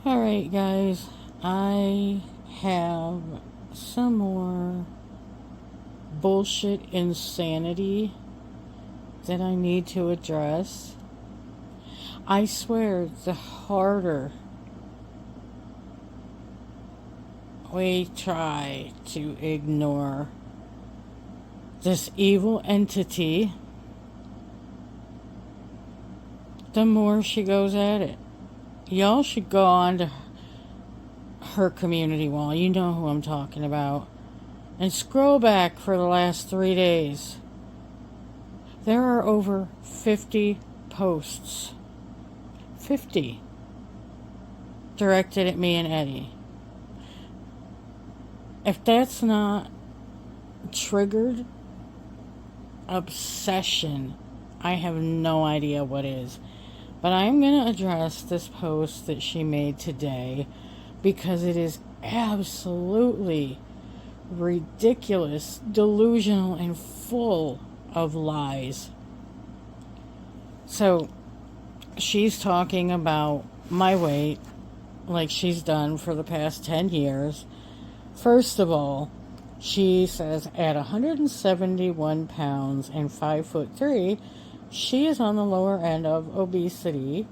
Alright, guys, I have some more bullshit insanity that I need to address. I swear, the harder we try to ignore this evil entity, the more she goes at it. Y'all should go on to her community wall. You know who I'm talking about. And scroll back for the last 3 days. There are over 50 posts. 50. Directed at me and Eddie. If that's not triggered obsession, I have no idea what is. But I'm going to address this post that she made today because it is absolutely ridiculous, delusional, and full of lies. So, she's talking about my weight like she's done for the past 10 years. First of all, she says at 171 pounds and 5'3", she is on the lower end of obesity,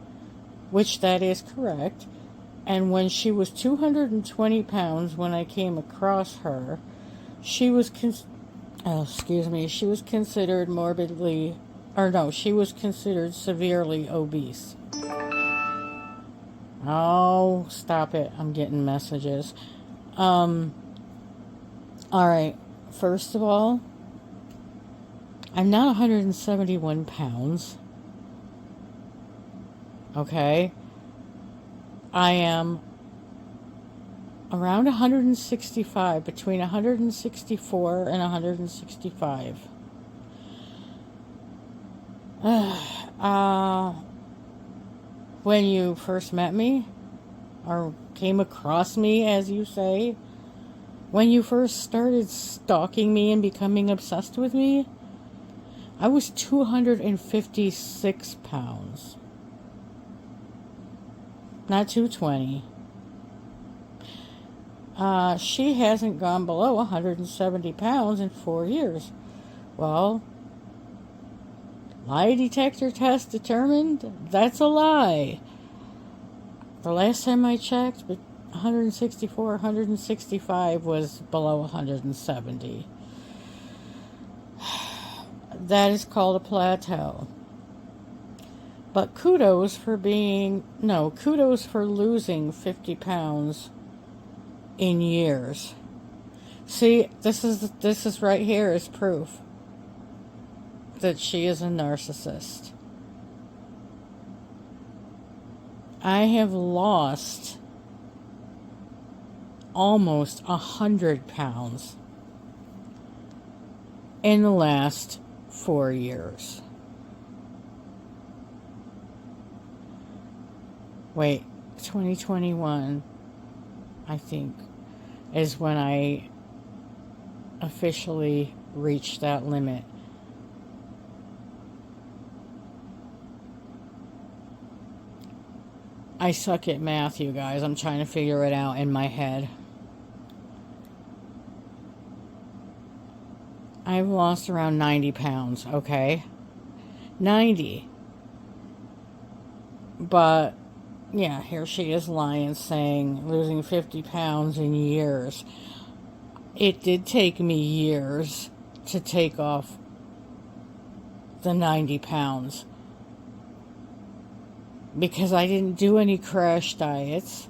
which that is correct. And when she was 220 pounds when I came across her, she was she was considered she was considered severely obese. Oh, stop it. I'm getting messages. Alright, first of all, I'm not 171 pounds. Okay? I am around 165, between 164 and 165. When you first met me, or came across me, as you say, when you first started stalking me and becoming obsessed with me, I was 256 pounds. Not 220. She hasn't gone below 170 pounds in 4 years. Well, lie detector test determined that's a lie. The last time I checked, 164, 165 was below 170. That is called a plateau. But kudos for losing 50 pounds in years. See, this is right here is proof that she is a narcissist. I have lost almost 100 pounds in the last 4 years. Wait, 2021, I think, is when I officially reached that limit. I suck at math, you guys. I'm trying to figure it out in my head. I've lost around 90 pounds, okay? 90. But, yeah, here she is lying, saying losing 50 pounds in years. It did take me years to take off the 90 pounds. Because I didn't do any crash diets.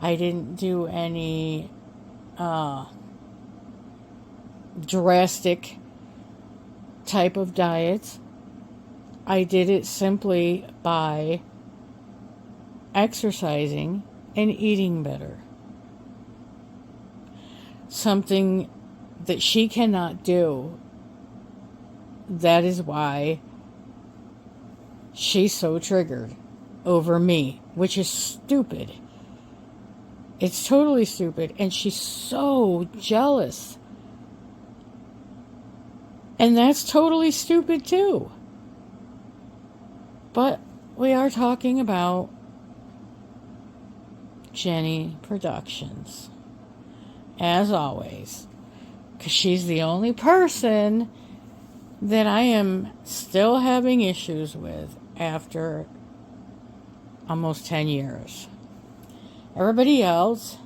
I didn't do any drastic type of diets. I did it simply by exercising and eating better. Something that she cannot do. That is why she's so triggered over me, which is stupid. It's totally stupid, and she's so jealous. And that's totally stupid too. But we are talking about Jenny Productions, as always, because she's the only person that I am still having issues with after almost 10 years. Everybody else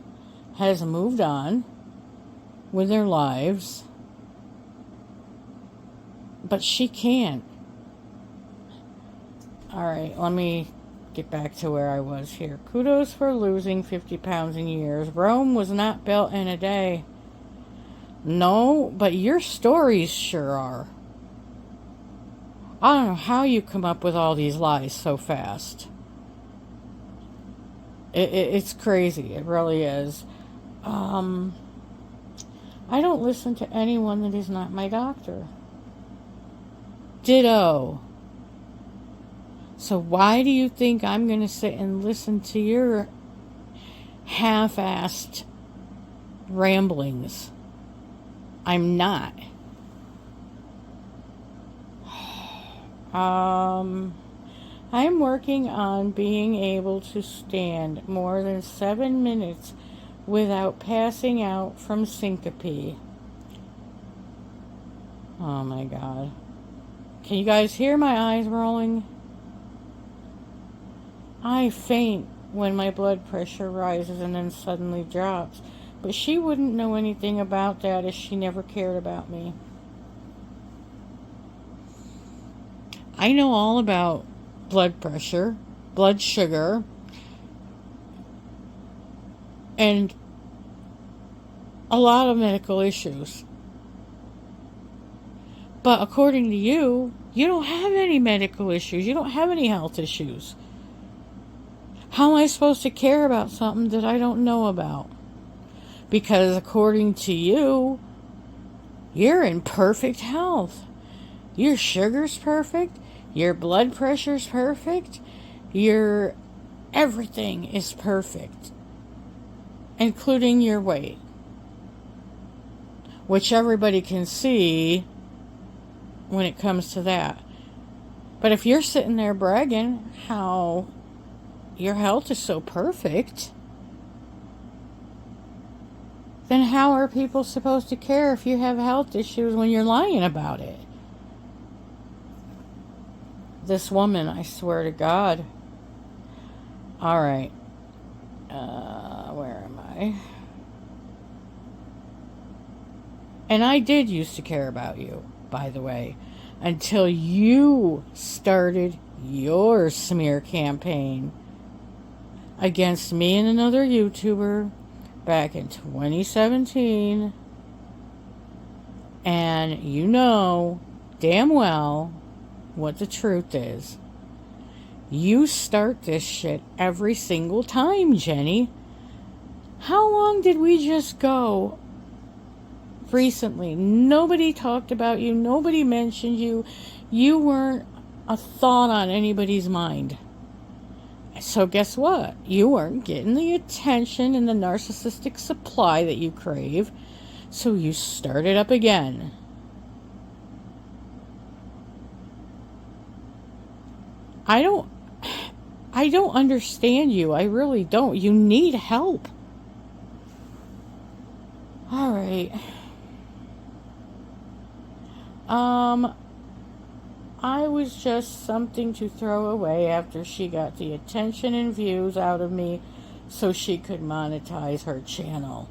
has moved on with their lives, but she can't. Alright, let me get back to where I was here. Kudos for losing 50 pounds in years. Rome was not built in a day. No, but your stories sure are. I don't know how you come up with all these lies so fast. It's crazy. It really is. I don't listen to anyone that is not my doctor. Ditto. So why do you think I'm going to sit and listen to your half-assed ramblings? I'm not. I'm working on being able to stand more than 7 minutes without passing out from syncope. Oh my God. Can you guys hear my eyes rolling? I faint when my blood pressure rises and then suddenly drops. But she wouldn't know anything about that as she never cared about me. I know all about blood pressure, blood sugar, and a lot of medical issues. But according to you, you don't have any medical issues. You don't have any health issues. How am I supposed to care about something that I don't know about? Because according to you, you're in perfect health. Your sugar's perfect. Your blood pressure's perfect. Your everything is perfect. Including your weight. Which everybody can see when it comes to that. But if you're sitting there bragging how your health is so perfect, then how are people supposed to care if you have health issues when you're lying about it? This woman, I swear to God. Alright. Where am I? And I did used to care about you, by the way, until you started your smear campaign against me and another YouTuber back in 2017. And you know damn well what the truth is. You start this shit every single time, Jenny. How long did we just go recently? Nobody talked about you. Nobody mentioned you. You weren't a thought on anybody's mind. So guess what? You weren't getting the attention and the narcissistic supply that you crave. So you started up again. I don't understand you. I really don't. You need help. All right. I was just something to throw away after she got the attention and views out of me so she could monetize her channel.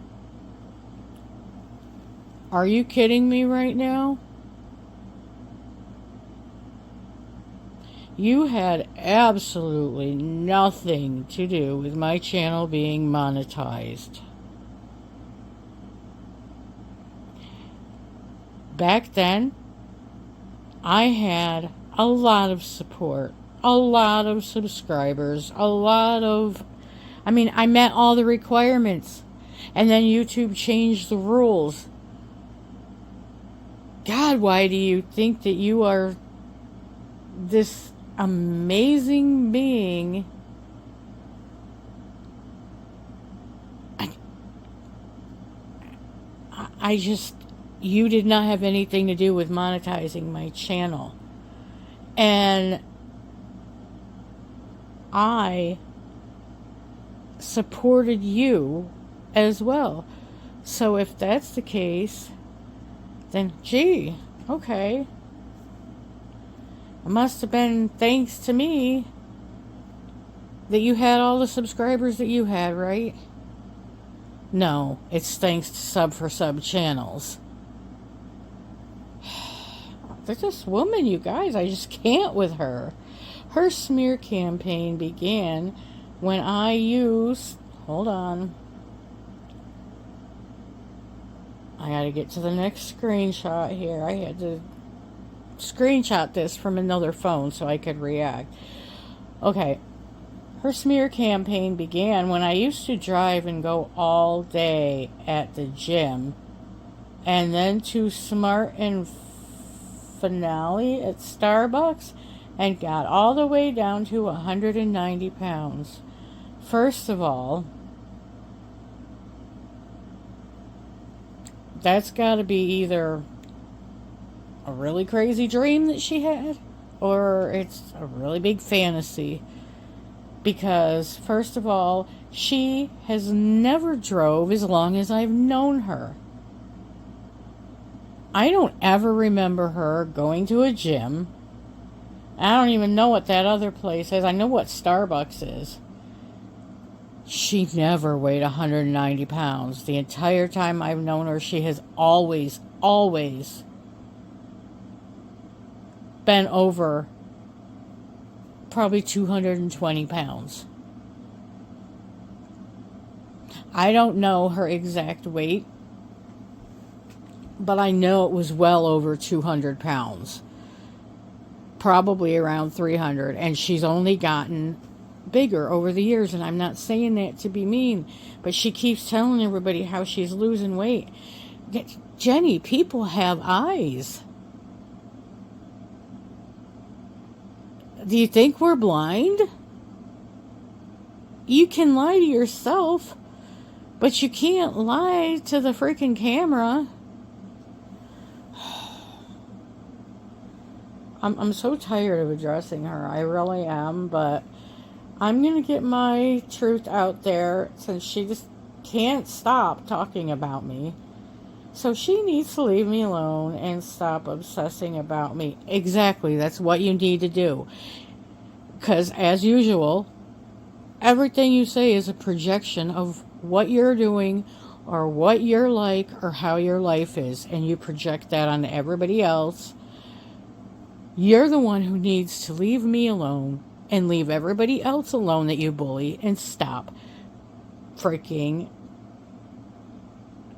Are you kidding me right now? You had absolutely nothing to do with my channel being monetized. Back then, I had a lot of support, a lot of subscribers, I met all the requirements. And then YouTube changed the rules. God, why do you think that you are this amazing being? You did not have anything to do with monetizing my channel. And I supported you as well. So if that's the case, then gee, okay. It must have been thanks to me that you had all the subscribers that you had, right? No, it's thanks to Sub for Sub channels. This woman, you guys, I just can't with her. Her smear campaign began when I used... Hold on. I gotta get to the next screenshot here. I had to screenshot this from another phone so I could react. Okay. Her smear campaign began when I used to drive and go all day at the gym, and then to Smart and Finale at Starbucks, and got all the way down to 190 pounds. First of all, that's got to be either a really crazy dream that she had, or it's a really big fantasy. Because, first of all, she has never drove as long as I've known her. I don't ever remember her going to a gym. I don't even know what that other place is. I know what Starbucks is. She never weighed 190 pounds. The entire time I've known her, she has always been over probably 220 pounds. I don't know her exact weight, but I know it was well over 200 pounds. Probably around 300, and she's only gotten bigger over the years, and I'm not saying that to be mean, but she keeps telling everybody how she's losing weight. Jenny, people have eyes. Do you think we're blind? You can lie to yourself, but you can't lie to the freaking camera. I'm so tired of addressing her. I really am, but I'm going to get my truth out there since she just can't stop talking about me. So she needs to leave me alone and stop obsessing about me. Exactly, that's what you need to do. Because, as usual, everything you say is a projection of what you're doing or what you're like or how your life is. And you project that on everybody else. You're the one who needs to leave me alone and leave everybody else alone that you bully and stop freaking...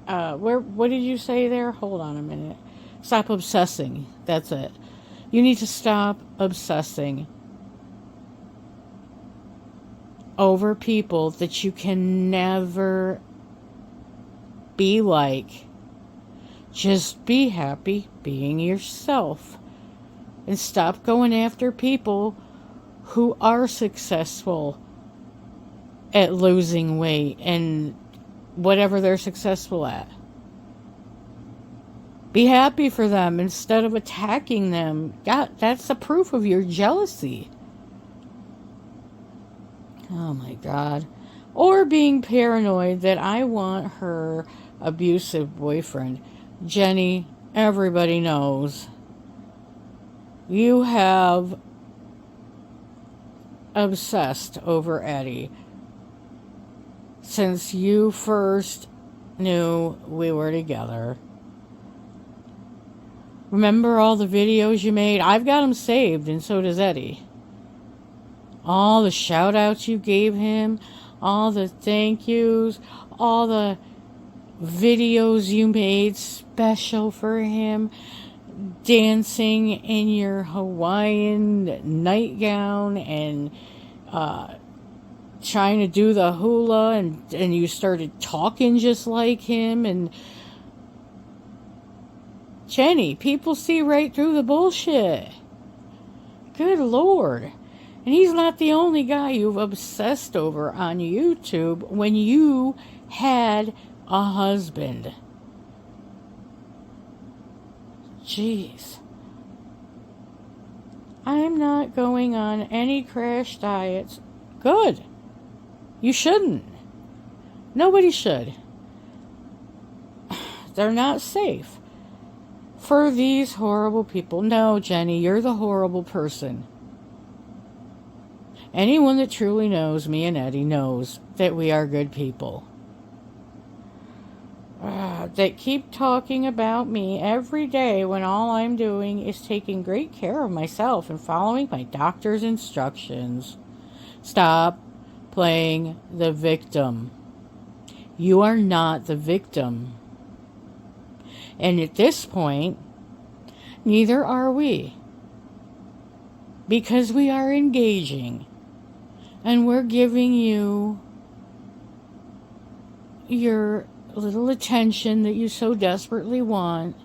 what did you say there? Hold on a minute. Stop obsessing. That's it. You need to stop obsessing over people that you can never be like. Just be happy being yourself. And stop going after people who are successful at losing weight and whatever they're successful at. Be happy for them instead of attacking them. God, that's a proof of your jealousy. Oh my God. Or being paranoid that I want her abusive boyfriend. Jenny, everybody knows. You have obsessed over Eddie since you first knew we were together. Remember all the videos you made? I've got them saved, and so does Eddie. All the shout outs you gave him, all the thank yous, all the videos you made special for him, dancing in your Hawaiian nightgown and trying to do the hula, and you started talking just like him. And Jenny, people see right through the bullshit. Good Lord. And he's not the only guy you've obsessed over on YouTube when you had a husband. Jeez. I'm not going on any crash diets. Good. You shouldn't. Nobody should. They're not safe for these horrible people. No, Jenny, you're the horrible person. Anyone that truly knows me and Eddie knows that we are good people. That keep talking about me every day when all I'm doing is taking great care of myself and following my doctor's instructions. Stop playing the victim. You are not the victim. And at this point, neither are we. Because we are engaging. And we're giving you your little attention that you so desperately want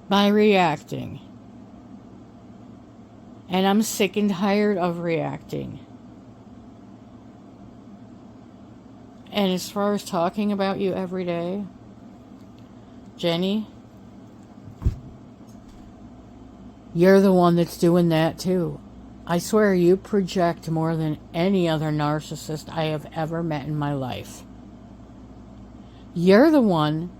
by reacting. And I'm sick and tired of reacting. And as far as talking about you every day, Jenny, you're the one that's doing that too. I swear you project more than any other narcissist I have ever met in my life. You're the one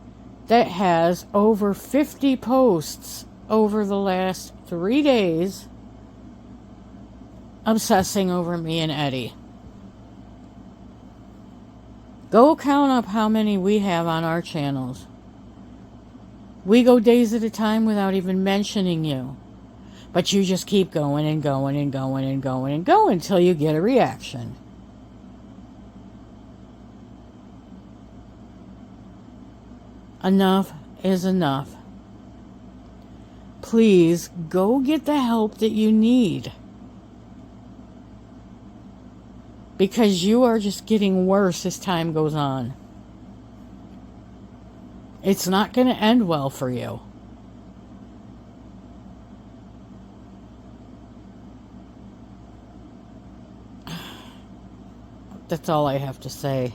that has over 50 posts over the last 3 days obsessing over me and Eddie. Go count up how many we have on our channels. We go days at a time without even mentioning you. But you just keep going and going and going and going and going until you get a reaction. Enough is enough. Please go get the help that you need. Because you are just getting worse as time goes on. It's not going to end well for you. That's all I have to say.